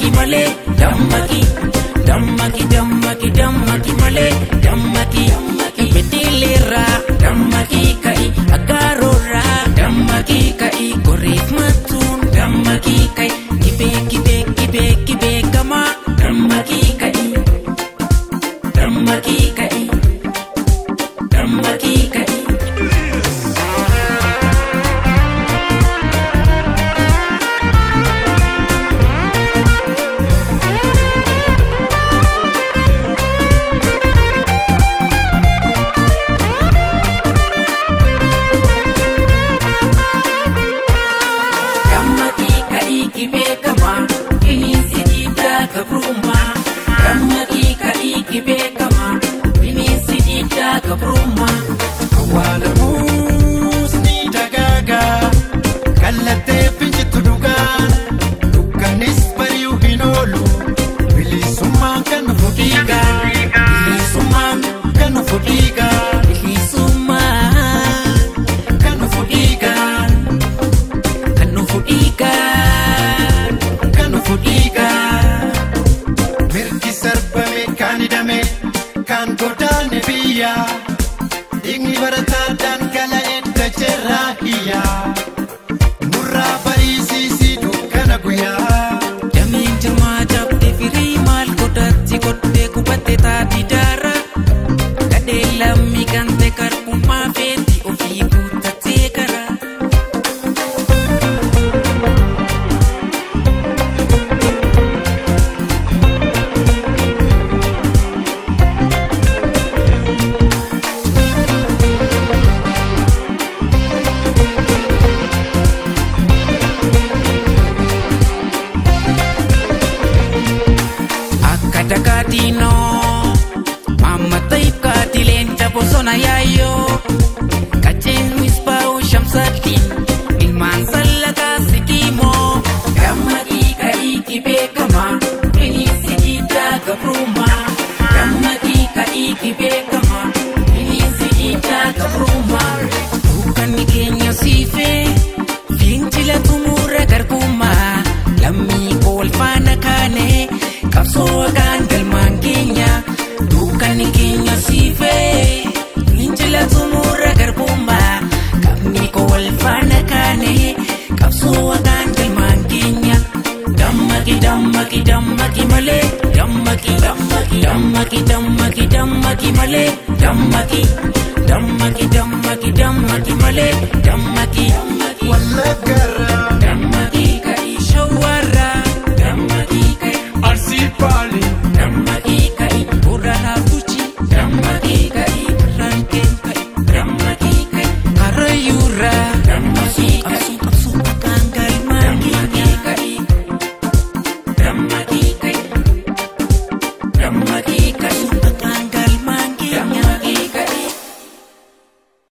dammaki male, dammaki, dammaki, dammaki, dammaki male, dammaki, betilera, dammaki kai, agarora, dammaki kai, korif matun, dammaki kai, kibe kibe kibe kibe kama, dammaki kai, dammaki kai, dammaki kai. Ingni barata dan kala etta cerahia murra parisi sidu kana guya jamin jama jabde firi mal kodati kodde kubate tati dara kade lammi kante karpuma feti ofi kutate kara Dakatino, mama taip katilen bosona yayo, kachen wispau shamsatin, ilman salaka sikimo, kamaki kai kibekama, ini sikita kapruma, kamaki kai kibekama, ini sikita kapruma, bukan mikenya sife, fincila tumura karkuma, lammi kolfana kane. Kapsoakan galman Kenya, dukan Kenya sife, ninjila tumura garbumba, kami ko alfana kane, kapsoakan galman Kenya, dammaki dammaki dammaki male, dammaki dammaki dammaki dammaki dammaki male, dammaki dammaki dammaki dammaki male, dammaki dammaki.